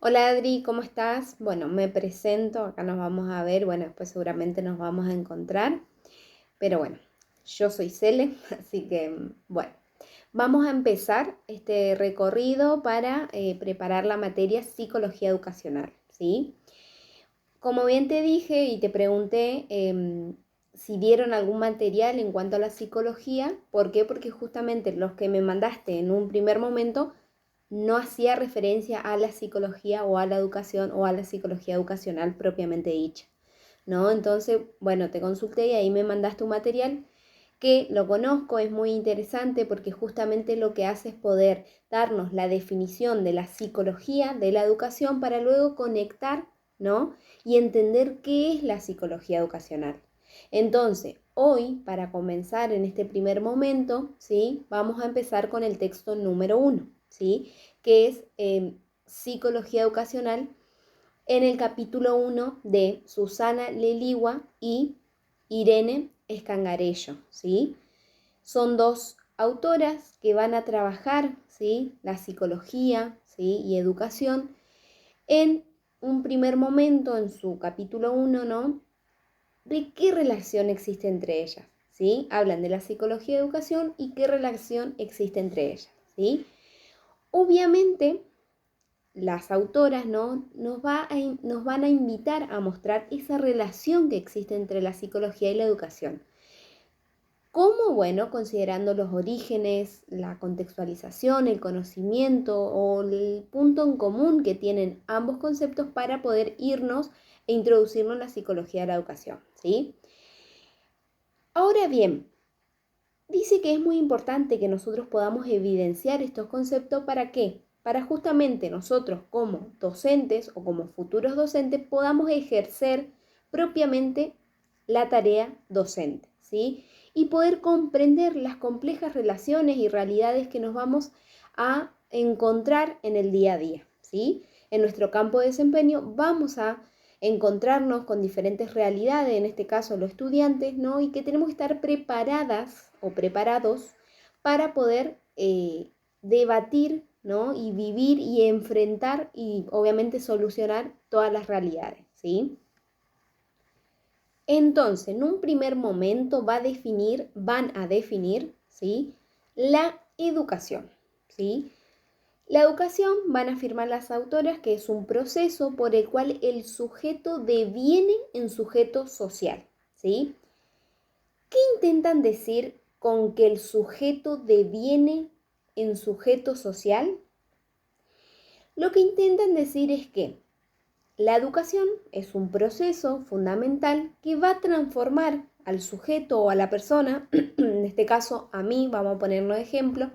Hola Adri, ¿cómo estás? Bueno, me presento, acá nos vamos a ver, bueno, después seguramente nos vamos a encontrar, pero bueno, yo soy Cele, así que bueno, vamos a empezar este recorrido para preparar la materia psicología educacional, ¿sí? Como bien te dije y te pregunté si dieron algún material en cuanto a la psicología, ¿por qué? Porque justamente los que me mandaste en un primer momento no hacía referencia a la psicología o a la educación o a la psicología educacional propiamente dicha, ¿no? Entonces, bueno, te consulté y ahí me mandaste un material que lo conozco, es muy interesante porque justamente lo que hace es poder darnos la definición de la psicología, de la educación, para luego conectar, ¿no? Y entender qué es la psicología educacional. Entonces, hoy, para comenzar en este primer momento, ¿sí? Vamos a empezar con el texto número 1, ¿sí? Que es Psicología Educacional, en el capítulo 1 de Susana Leligua y Irene Escangarello, ¿sí? Son dos autoras que van a trabajar, ¿sí? La psicología, ¿sí? Y educación en un primer momento, en su capítulo 1, ¿no? De qué relación existe entre ellas, ¿sí? Hablan de la psicología y educación y qué relación existe entre ellas, ¿sí? Obviamente, las autoras, ¿no? nos van a invitar a mostrar esa relación que existe entre la psicología y la educación. ¿Cómo? Bueno, considerando los orígenes, la contextualización, el conocimiento o el punto en común que tienen ambos conceptos para poder irnos e introducirnos en la psicología de la educación, ¿sí? Ahora bien, dice que es muy importante que nosotros podamos evidenciar estos conceptos. ¿Para qué? Para justamente nosotros como docentes o como futuros docentes podamos ejercer propiamente la tarea docente, ¿sí? Y poder comprender las complejas relaciones y realidades que nos vamos a encontrar en el día a día, ¿sí? En nuestro campo de desempeño vamos a encontrarnos con diferentes realidades, en este caso los estudiantes, ¿no? Y que tenemos que estar preparadas o preparados para poder debatir, ¿no? Y vivir y enfrentar y obviamente solucionar todas las realidades, ¿sí? Entonces, en un primer momento van a definir, ¿sí? La educación, ¿sí? La educación, van a afirmar las autoras, que es un proceso por el cual el sujeto deviene en sujeto social, ¿sí? ¿Qué intentan decir con que el sujeto deviene en sujeto social? Lo que intentan decir es que la educación es un proceso fundamental que va a transformar al sujeto o a la persona, en este caso a mí, vamos a ponerlo de ejemplo,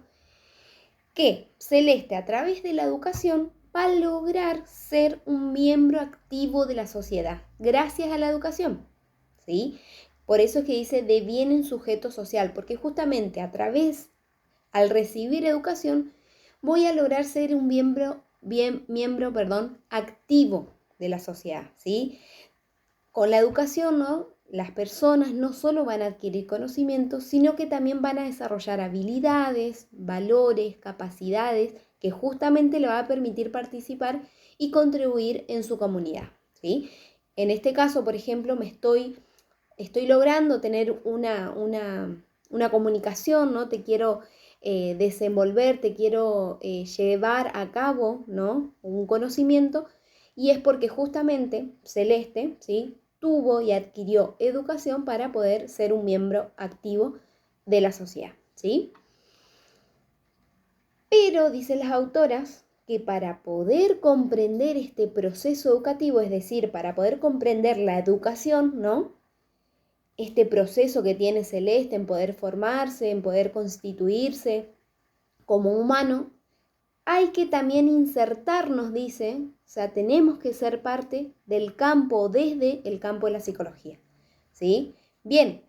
que Celeste a través de la educación va a lograr ser un miembro activo de la sociedad, gracias a la educación, ¿sí? Por eso es que dice deviene un sujeto social, porque justamente a través, al recibir educación, voy a lograr ser un miembro activo de la sociedad, ¿sí? Con la educación, ¿no? Las personas no solo van a adquirir conocimientos, sino que también van a desarrollar habilidades, valores, capacidades que justamente le va a permitir participar y contribuir en su comunidad, ¿sí? En este caso, por ejemplo, estoy logrando tener una comunicación, ¿no? Te quiero desenvolver, te quiero llevar a cabo, ¿no? Un conocimiento, y es porque justamente Celeste, ¿sí? Tuvo y adquirió educación para poder ser un miembro activo de la sociedad, ¿sí? Pero dicen las autoras que para poder comprender este proceso educativo, es decir, para poder comprender la educación, ¿no? Este proceso que tiene Celeste en poder formarse, en poder constituirse como humano, hay que también insertarnos, dice, o sea, tenemos que ser parte del campo, desde el campo de la psicología, ¿sí? Bien,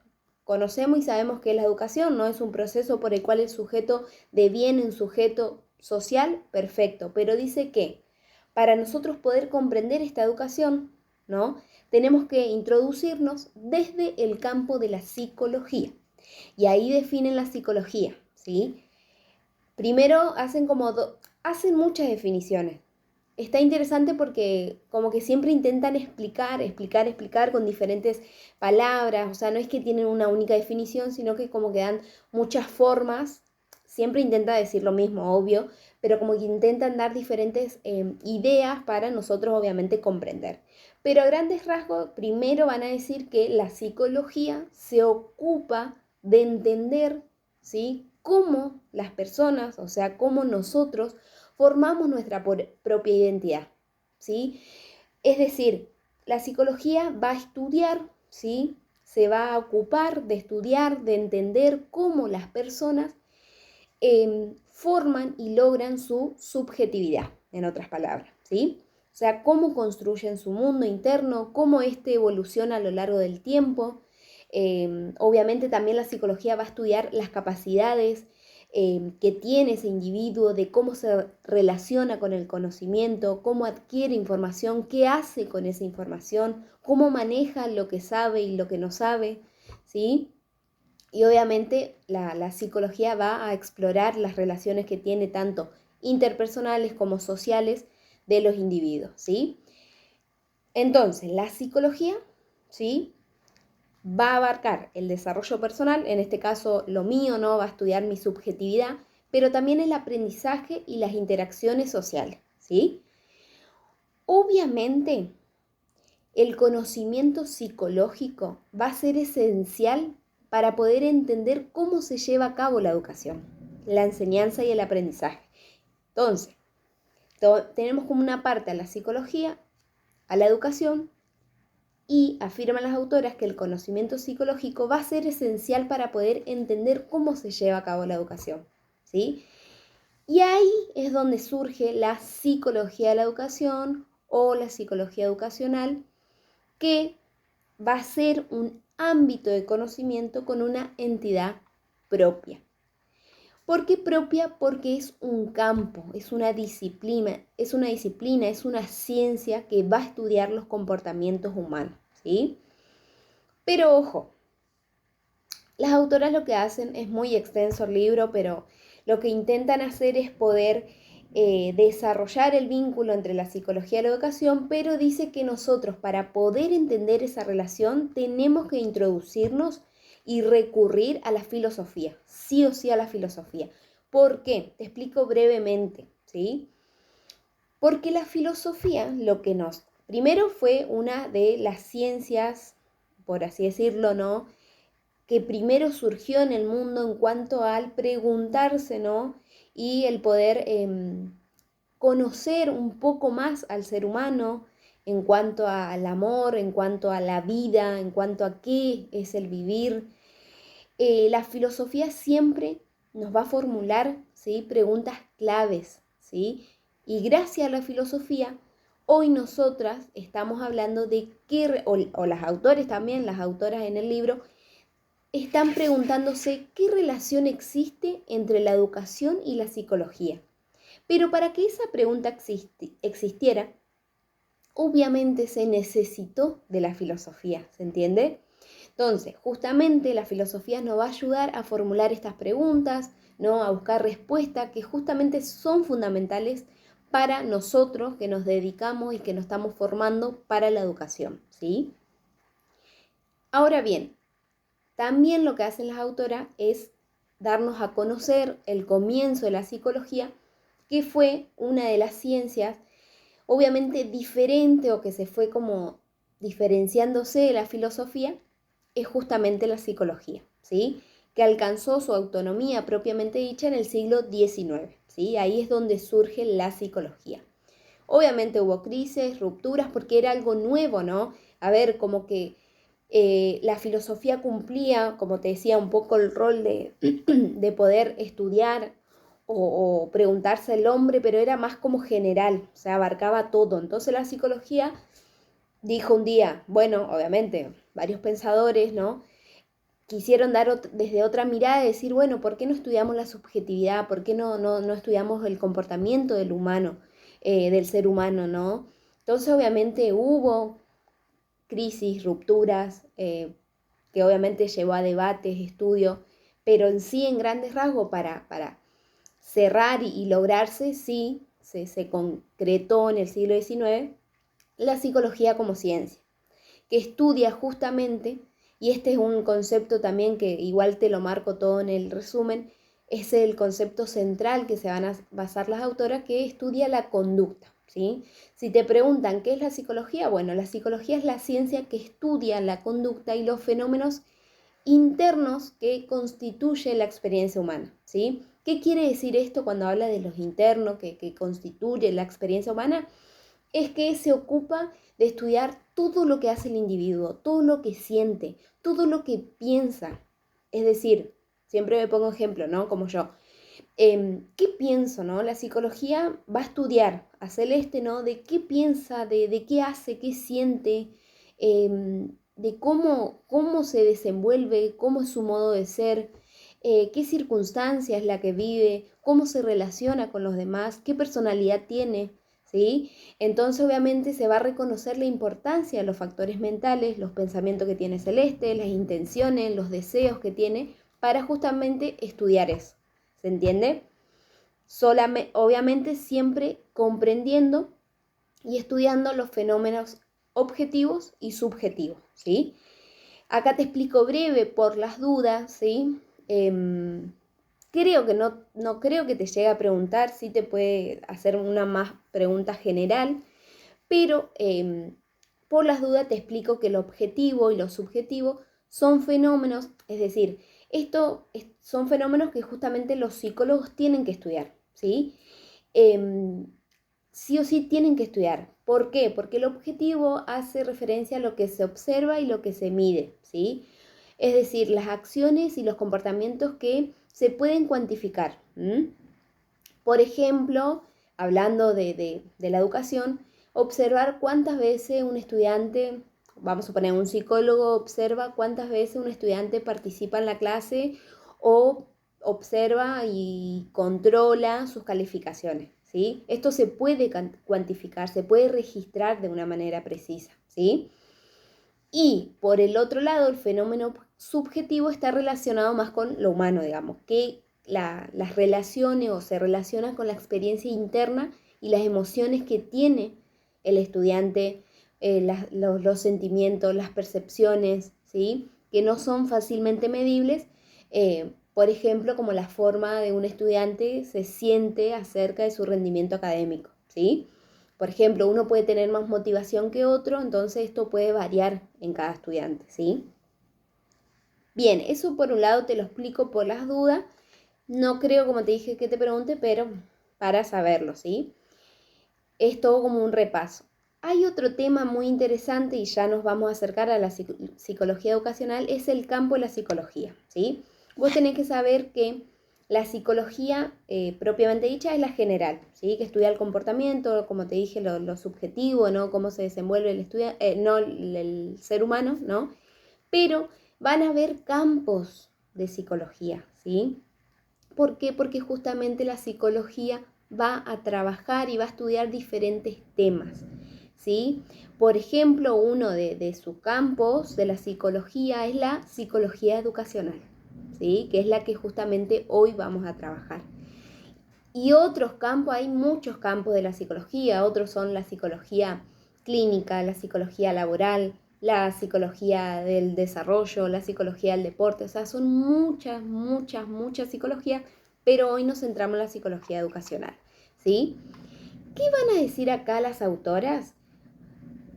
conocemos y sabemos que la educación no es un proceso por el cual el sujeto deviene un sujeto social, perfecto, pero dice que para nosotros poder comprender esta educación, ¿no? Tenemos que introducirnos desde el campo de la psicología. Y ahí definen la psicología, ¿sí? Primero hacen muchas definiciones. está interesante porque como que siempre intentan explicar con diferentes palabras, o sea, no es que tienen una única definición, sino que como que dan muchas formas, siempre intenta decir lo mismo, obvio, pero como que intentan dar diferentes ideas para nosotros obviamente comprender. Pero a grandes rasgos, primero van a decir que la psicología se ocupa de entender, ¿sí?, cómo las personas, o sea, cómo nosotros formamos nuestra propia identidad, ¿sí? Es decir, la psicología va a estudiar, ¿sí? Se va a ocupar de estudiar, de entender cómo las personas forman y logran su subjetividad, en otras palabras, ¿sí? O sea, cómo construyen su mundo interno, cómo éste evoluciona a lo largo del tiempo. Obviamente también la psicología va a estudiar las capacidades que tiene ese individuo, de cómo se relaciona con el conocimiento, cómo adquiere información, qué hace con esa información, cómo maneja lo que sabe y lo que no sabe, ¿sí? Y obviamente la psicología va a explorar las relaciones que tiene tanto interpersonales como sociales de los individuos, ¿sí? Entonces, la psicología, ¿sí?, va a abarcar el desarrollo personal, en este caso lo mío, ¿no? Va a estudiar mi subjetividad, pero también el aprendizaje y las interacciones sociales, ¿sí? Obviamente, el conocimiento psicológico va a ser esencial para poder entender cómo se lleva a cabo la educación, la enseñanza y el aprendizaje. Entonces, tenemos como una parte a la psicología, a la educación, y afirman las autoras que el conocimiento psicológico va a ser esencial para poder entender cómo se lleva a cabo la educación, ¿sí? Y ahí es donde surge la psicología de la educación o la psicología educacional, que va a ser un ámbito de conocimiento con una entidad propia. ¿Por qué propia? Porque es un campo, es una disciplina, es una ciencia que va a estudiar los comportamientos humanos, ¿sí? Pero ojo, las autoras lo que hacen, es muy extenso el libro, pero lo que intentan hacer es poder desarrollar el vínculo entre la psicología y la educación, pero dice que nosotros, para poder entender esa relación, tenemos que introducirnos y recurrir a la filosofía, sí o sí a la filosofía. ¿Por qué? Te explico brevemente, ¿sí? Porque la filosofía primero fue una de las ciencias, por así decirlo, ¿no?, que primero surgió en el mundo en cuanto al preguntarse, ¿no?, y el poder conocer un poco más al ser humano en cuanto al amor, en cuanto a la vida, en cuanto a qué es el vivir. La filosofía siempre nos va a formular, ¿sí?, preguntas claves, ¿sí? Y gracias a la filosofía, hoy nosotras estamos hablando de o las autores también, las autoras en el libro, están preguntándose qué relación existe entre la educación y la psicología. Pero para que esa pregunta existiera, obviamente se necesitó de la filosofía, ¿se entiende? Entonces, justamente la filosofía nos va a ayudar a formular estas preguntas, ¿no?, a buscar respuestas que justamente son fundamentales para nosotros que nos dedicamos y que nos estamos formando para la educación, ¿sí? Ahora bien, también lo que hacen las autoras es darnos a conocer el comienzo de la psicología, que fue una de las ciencias obviamente diferente, o que se fue como diferenciándose de la filosofía, es justamente la psicología, ¿sí?, que alcanzó su autonomía propiamente dicha en el siglo XIX, ¿sí? Ahí es donde surge la psicología. Obviamente hubo crisis, rupturas, porque era algo nuevo, ¿no? A ver, como que la filosofía cumplía, como te decía, un poco el rol de poder estudiar o preguntarse el hombre, pero era más como general, o sea, abarcaba todo. Entonces la psicología dijo un día, bueno, obviamente, varios pensadores, ¿no?, quisieron dar desde otra mirada y decir, bueno, ¿por qué no estudiamos la subjetividad? ¿Por qué no estudiamos el comportamiento del humano, del ser humano, ¿no? Entonces, obviamente, hubo crisis, rupturas, que obviamente llevó a debates, estudios, pero en sí, en grandes rasgos, para cerrar y lograrse, sí, se concretó en el siglo XIX la psicología como ciencia, que estudia justamente, y este es un concepto también que igual te lo marco todo en el resumen, es el concepto central que se van a basar las autoras, que estudia la conducta, ¿sí? Si te preguntan qué es la psicología, bueno, la psicología es la ciencia que estudia la conducta y los fenómenos internos que constituye la experiencia humana, ¿sí? ¿Qué quiere decir esto cuando habla de los internos que constituye la experiencia humana? Es que se ocupa de estudiar todo lo que hace el individuo, todo lo que siente, todo lo que piensa. Es decir, siempre me pongo ejemplo, ¿no? Como yo. ¿Qué pienso, no? La psicología va a estudiar a Celeste, ¿no? De qué piensa, de qué hace, qué siente, de cómo se desenvuelve, cómo es su modo de ser, qué circunstancia es la que vive, cómo se relaciona con los demás, qué personalidad tiene, ¿sí? Entonces obviamente se va a reconocer la importancia de los factores mentales, los pensamientos que tiene Celeste, las intenciones, los deseos que tiene, para justamente estudiar eso. ¿Se entiende? Obviamente siempre comprendiendo y estudiando los fenómenos objetivos y subjetivos, ¿sí? Acá te explico breve por las dudas, ¿sí? Creo que no creo que te llegue a preguntar, sí te puede hacer una más pregunta general, pero por las dudas te explico que lo objetivo y lo subjetivo son fenómenos, es decir, son fenómenos que justamente los psicólogos tienen que estudiar, ¿sí? Sí o sí tienen que estudiar. ¿Por qué? Porque el objetivo hace referencia a lo que se observa y lo que se mide, ¿sí? Es decir, las acciones y los comportamientos que se pueden cuantificar. Por ejemplo, hablando de la educación, observar cuántas veces un estudiante, vamos a poner un psicólogo, observa cuántas veces un estudiante participa en la clase o observa y controla sus calificaciones, ¿sí? Esto se puede cuantificar, se puede registrar de una manera precisa, ¿sí? Y por el otro lado, el fenómeno subjetivo está relacionado más con lo humano, digamos, que las relaciones o se relaciona con la experiencia interna y las emociones que tiene el estudiante, los sentimientos, las percepciones, ¿sí? Que no son fácilmente medibles. Por ejemplo, como la forma de un estudiante se siente acerca de su rendimiento académico, ¿sí? Por ejemplo, uno puede tener más motivación que otro, entonces esto puede variar en cada estudiante, ¿sí? Bien, eso por un lado te lo explico por las dudas. No creo, como te dije, que te pregunte, pero para saberlo, ¿sí? Es todo como un repaso. Hay otro tema muy interesante y ya nos vamos a acercar a la psicología educacional, es el campo de la psicología, ¿sí? Vos tenés que saber que la psicología propiamente dicha es la general, ¿sí? Que estudia el comportamiento, como te dije, lo subjetivo, ¿no? Cómo se desenvuelve no el ser humano, ¿no? Pero van a haber campos de psicología, ¿sí? ¿Por qué? Porque justamente la psicología va a trabajar y va a estudiar diferentes temas, ¿sí? Por ejemplo, uno de sus campos de la psicología es la psicología educacional, ¿sí? Que es la que justamente hoy vamos a trabajar. Y otros campos, hay muchos campos de la psicología, otros son la psicología clínica, la psicología laboral, la psicología del desarrollo, la psicología del deporte, o sea, son muchas psicologías, pero hoy nos centramos en la psicología educacional, ¿sí? ¿Qué van a decir acá las autoras?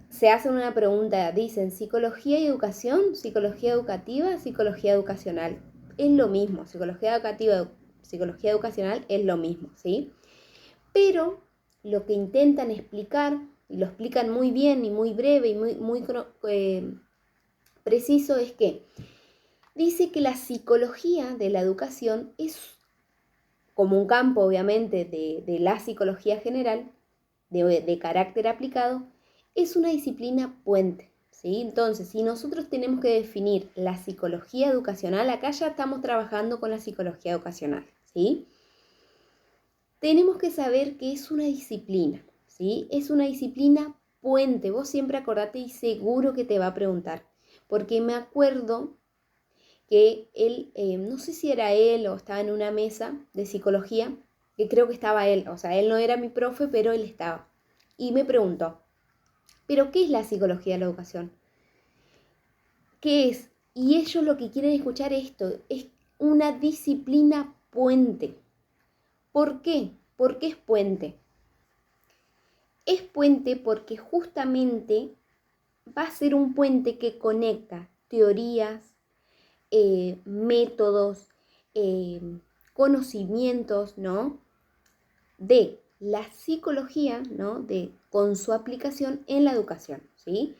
Se hacen una pregunta, dicen psicología y educación, psicología educativa, psicología educacional. Es lo mismo, psicología educativa, psicología educacional es lo mismo, ¿sí? Pero lo que intentan explicar, y lo explican muy bien y muy breve y muy preciso, es que dice que la psicología de la educación es como un campo, obviamente, de la psicología general, de carácter aplicado, es una disciplina puente, ¿sí? Entonces, si nosotros tenemos que definir la psicología educacional, acá ya estamos trabajando con la psicología educacional, ¿sí? Tenemos que saber que es una disciplina, ¿sí? Es una disciplina puente. Vos siempre acordate y seguro que te va a preguntar, porque me acuerdo que él, no sé si era él o estaba en una mesa de psicología, que creo que estaba él, o sea, él no era mi profe, pero él estaba. Y me preguntó, ¿pero qué es la psicología de la educación? ¿Qué es? Y ellos lo que quieren escuchar esto, es una disciplina puente. ¿Por qué? ¿Por qué es puente? Es puente porque justamente va a ser un puente que conecta teorías, métodos, eh, conocimientos, ¿no? De la psicología, ¿no? Con su aplicación en la educación, ¿sí?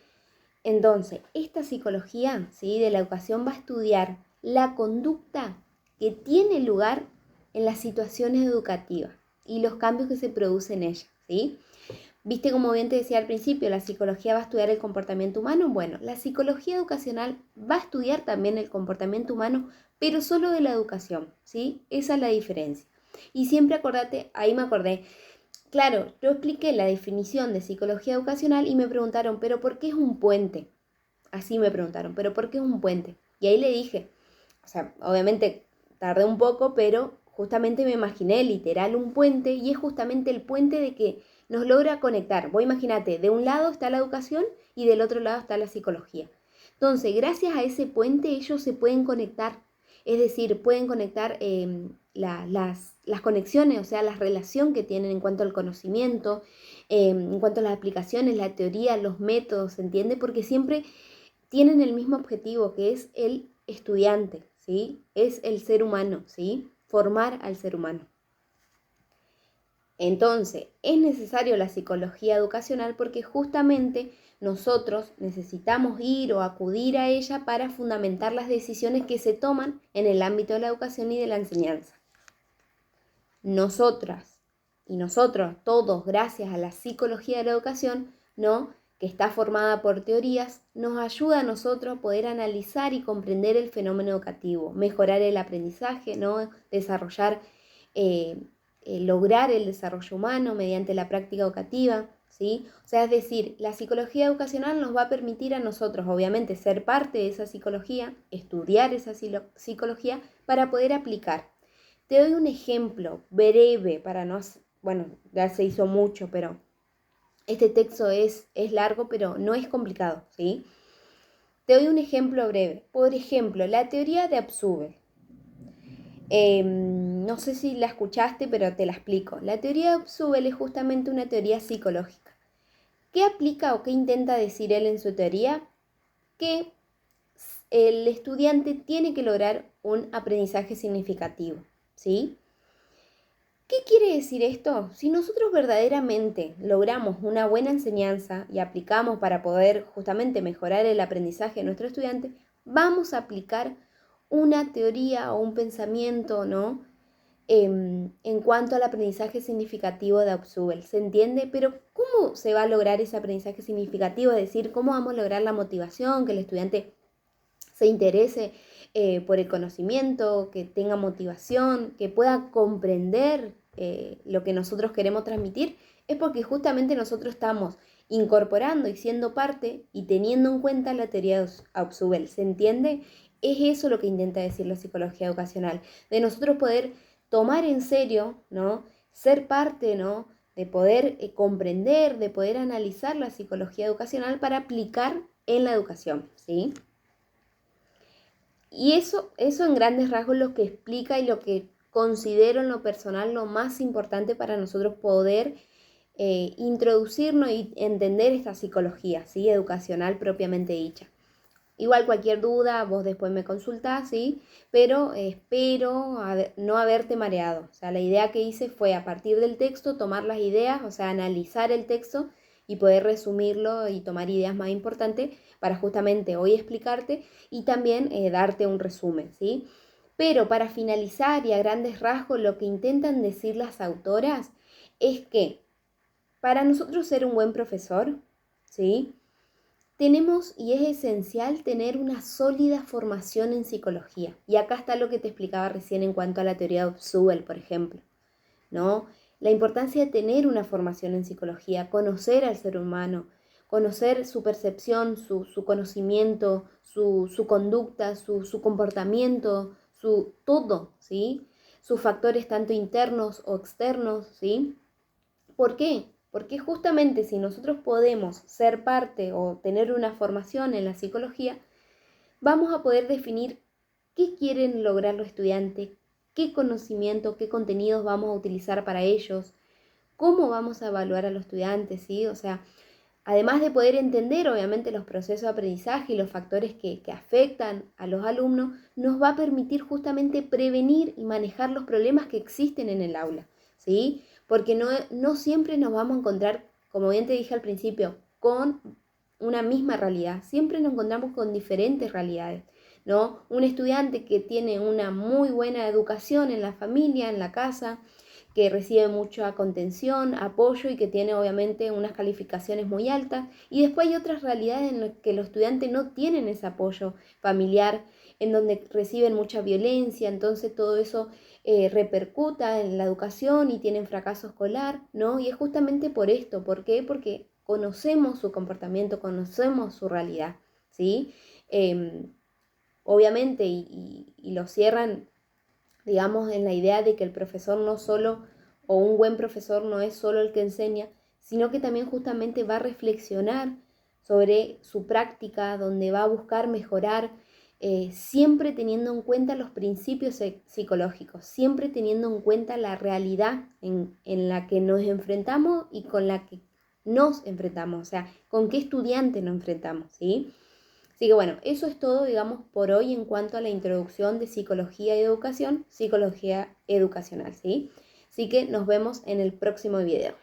Entonces, esta psicología, ¿sí? De la educación va a estudiar la conducta que tiene lugar en las situaciones educativas y los cambios que se producen en ellas, ¿sí? Viste, como bien te decía al principio, la psicología va a estudiar el comportamiento humano. Bueno, la psicología educacional va a estudiar también el comportamiento humano, pero solo de la educación, ¿sí? Esa es la diferencia. Y siempre acordate, ahí me acordé, claro, yo expliqué la definición de psicología educacional y me preguntaron, ¿pero por qué es un puente? Así me preguntaron, ¿pero por qué es un puente? Y ahí le dije, o sea, obviamente tardé un poco, pero justamente me imaginé literal un puente y es justamente el puente de que nos logra conectar. Vos imagínate, de un lado está la educación y del otro lado está la psicología. Entonces, gracias a ese puente ellos se pueden conectar, es decir, pueden conectar las conexiones, o sea, la relación que tienen en cuanto al conocimiento, en cuanto a las aplicaciones, la teoría, los métodos, ¿se entiende? Porque siempre tienen el mismo objetivo, que es el estudiante, ¿sí? Es el ser humano, ¿sí? Formar al ser humano. Entonces, es necesario la psicología educacional porque justamente nosotros necesitamos ir o acudir a ella para fundamentar las decisiones que se toman en el ámbito de la educación y de la enseñanza. Nosotras y nosotros, todos, gracias a la psicología de la educación, ¿no? Que está formada por teorías, nos ayuda a nosotros a poder analizar y comprender el fenómeno educativo, mejorar el aprendizaje, ¿no? Desarrollar, lograr el desarrollo humano mediante la práctica educativa, ¿sí? O sea, es decir, la psicología educacional nos va a permitir a nosotros, obviamente, ser parte de esa psicología, estudiar esa psicología para poder aplicar. Te doy un ejemplo breve para no, bueno, ya se hizo mucho, pero este texto es largo, pero no es complicado, ¿sí? Te doy un ejemplo breve. Por ejemplo, la teoría de Abzube. No sé si la escuchaste, pero te la explico. La teoría de Abzube es justamente una teoría psicológica. ¿Qué aplica o qué intenta decir él en su teoría? Que el estudiante tiene que lograr un aprendizaje significativo, ¿sí? ¿Qué quiere decir esto? Si nosotros verdaderamente logramos una buena enseñanza y aplicamos para poder justamente mejorar el aprendizaje de nuestro estudiante, vamos a aplicar una teoría o un pensamiento, ¿no? En cuanto al aprendizaje significativo de Abzubel. ¿Se entiende? Pero ¿cómo se va a lograr ese aprendizaje significativo? Es decir, ¿cómo vamos a lograr la motivación, que el estudiante se interese por el conocimiento, que tenga motivación, que pueda comprender lo que nosotros queremos transmitir? Es porque justamente nosotros estamos incorporando y siendo parte y teniendo en cuenta la teoría de Abzubel. ¿Se entiende? Es eso lo que intenta decir la psicología educacional, de nosotros poder tomar en serio, ¿no? Ser parte, ¿no? De poder comprender, de poder analizar la psicología educacional para aplicar en la educación, ¿sí? Y eso en grandes rasgos es lo que explica y lo que considero en lo personal lo más importante para nosotros poder introducirnos y entender esta psicología, ¿sí? Educacional propiamente dicha. Igual cualquier duda, vos después me consultás, ¿sí? Pero espero no haberte mareado. O sea, la idea que hice fue a partir del texto tomar las ideas, o sea, analizar el texto y poder resumirlo y tomar ideas más importantes para justamente hoy explicarte y también darte un resumen, ¿sí? Pero para finalizar y a grandes rasgos, lo que intentan decir las autoras es que para nosotros ser un buen profesor, ¿sí? Tenemos y es esencial tener una sólida formación en psicología. Y acá está lo que te explicaba recién en cuanto a la teoría de Abzubel, por ejemplo, ¿no? La importancia de tener una formación en psicología, conocer al ser humano, conocer su percepción, su conocimiento, su conducta, su comportamiento, su todo, ¿sí? sus factores tanto internos o externos, ¿sí? ¿Por qué? Porque justamente si nosotros podemos ser parte o tener una formación en la psicología, vamos a poder definir qué quieren lograr los estudiantes, qué conocimiento, qué contenidos vamos a utilizar para ellos, cómo vamos a evaluar a los estudiantes, ¿sí? O sea, además de poder entender obviamente los procesos de aprendizaje y los factores que afectan a los alumnos, nos va a permitir justamente prevenir y manejar los problemas que existen en el aula, ¿sí? Porque no siempre nos vamos a encontrar, como bien te dije al principio, con una misma realidad. Siempre nos encontramos con diferentes realidades, ¿no? Un estudiante que tiene una muy buena educación en la familia, en la casa, que recibe mucha contención, apoyo y que tiene obviamente unas calificaciones muy altas. Y después hay otras realidades en las que los estudiantes no tienen ese apoyo familiar, en donde reciben mucha violencia, entonces todo eso repercuta en la educación y tienen fracaso escolar, ¿no? Y es justamente por esto. ¿Por qué? Porque conocemos su comportamiento, conocemos su realidad, ¿sí? Obviamente, y lo cierran, digamos, en la idea de que el profesor no solo, o un buen profesor no es solo el que enseña, sino que también justamente va a reflexionar sobre su práctica, donde va a buscar mejorar, siempre teniendo en cuenta los principios psicológicos, siempre teniendo en cuenta la realidad en la que nos enfrentamos y con la que nos enfrentamos, o sea, con qué estudiante nos enfrentamos, ¿sí? Así que bueno, eso es todo, digamos, por hoy en cuanto a la introducción de psicología y educación, psicología educacional, ¿sí? Así que nos vemos en el próximo video.